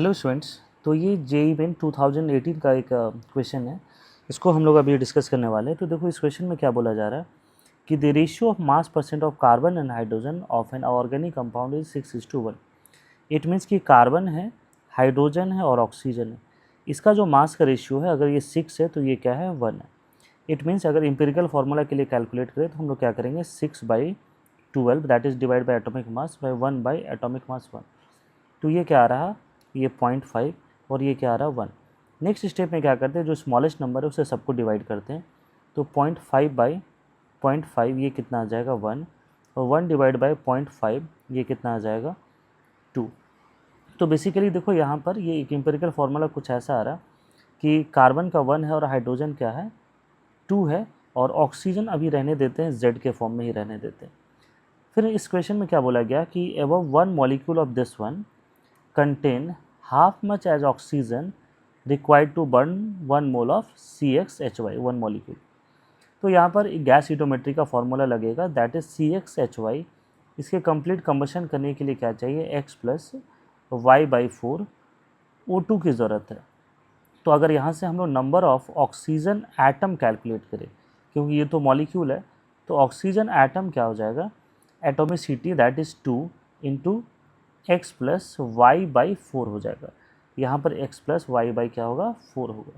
Hello students, तो ये JEE main 2018 का एक क्वेश्चन है। इसको हम लोग अभी डिस्कस करने वाले हैं। तो देखो, इस क्वेश्चन में क्या बोला जा रहा है कि the ratio of mass percent of carbon and hydrogen of an organic compound is 6:1। It means कि कार्बन है, हाइड्रोजन है और ऑक्सीजन है। इसका जो मास का रेशियो है, अगर ये 6 है तो ये क्या है, 1 है। इट मीन्स अगर इंपेरिकल फार्मूला के लिए कैलकुलेट करें तो हम लोग क्या करेंगे, 6/12 that is divide by atomic mass by 1 by atomic mass 1। तो ये क्या आ रहा, ये 0.5 और ये क्या आ रहा, 1। नेक्स्ट स्टेप में क्या करते हैं, जो स्मॉलेस्ट नंबर है उसे सबको डिवाइड करते हैं। तो 0.5/0.5 ये कितना आ जाएगा, 1, और 1 डिवाइड बाई 0.5 ये कितना आ जाएगा, 2। तो बेसिकली देखो, यहाँ पर ये एक एम्पिरिकल फार्मूला कुछ ऐसा आ रहा कि कार्बन का 1 है और हाइड्रोजन क्या है, 2 है, और ऑक्सीजन अभी रहने देते हैं, जेड के फॉर्म में ही रहने देते हैं। फिर इस क्वेश्चन में क्या बोला गया कि above 1 molecule of this one contain half much as oxygen required to burn 1 mole of CXHY, 1 molecule। तो यहाँ पर गैस हीटोमेट्री का फॉर्मूला लगेगा, दैट इज CXHY। इसके कंप्लीट कंबशन करने के लिए क्या चाहिए, X प्लस Y/4 O2 की ज़रूरत है। तो अगर यहाँ से हम लोग number of oxygen atom calculate करें, क्योंकि ये तो मॉलिक्यूल है, तो ऑक्सीजन एटम क्या हो जाएगा, atomicity that is 2 into x plus Y/4 हो जाएगा। यहाँ पर x प्लस Y क्या होगा, 4 होगा।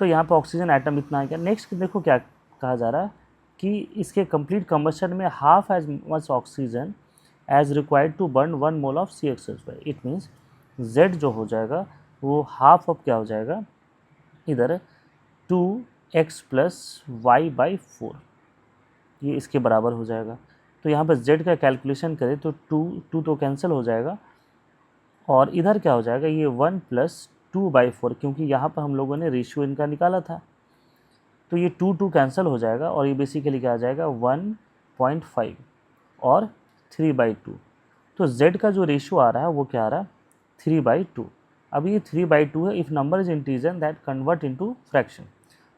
तो यहाँ पर ऑक्सीजन एटम इतना है क्या। नेक्स्ट देखो क्या कहा जा रहा है कि इसके कंप्लीट कंबशन में half as much oxygen as required to burn 1 mole of CXHY। It means Z जो हो जाएगा वो हाफ ऑफ क्या हो जाएगा, इधर 2x प्लस Y/4, ये इसके बराबर हो जाएगा। तो यहाँ पर z का कैलकुलेशन करें तो 2 तो कैंसिल हो जाएगा, और इधर क्या हो जाएगा, ये 1 प्लस 2/4, क्योंकि यहाँ पर हम लोगों ने रेशियो इनका निकाला था। तो ये 2 कैंसिल हो जाएगा, और ये बेसिकली क्या आ जाएगा, 1.5 और 3/2। तो z का जो रेशियो आ रहा है वो क्या आ रहा है, 3/2। अब ये 3/2 है। If number is integer that convert into fraction.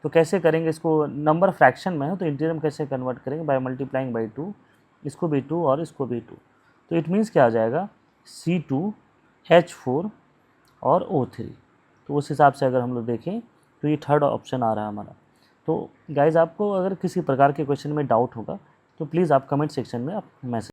तो कैसे करेंगे इसको, नंबर फ्रैक्शन में है तो इंटीजर में कैसे कन्वर्ट करेंगे, बाय मल्टीप्लाइंग बाई 2, इसको भी 2 और इसको भी 2। तो इट मीन्स क्या आ जाएगा, C2H4 और O3। तो उस हिसाब से अगर हम लोग देखें तो ये थर्ड ऑप्शन आ रहा है हमारा। तो गाइज़, आपको अगर किसी प्रकार के क्वेश्चन में डाउट होगा तो प्लीज़ आप कमेंट सेक्शन में आप मैसेज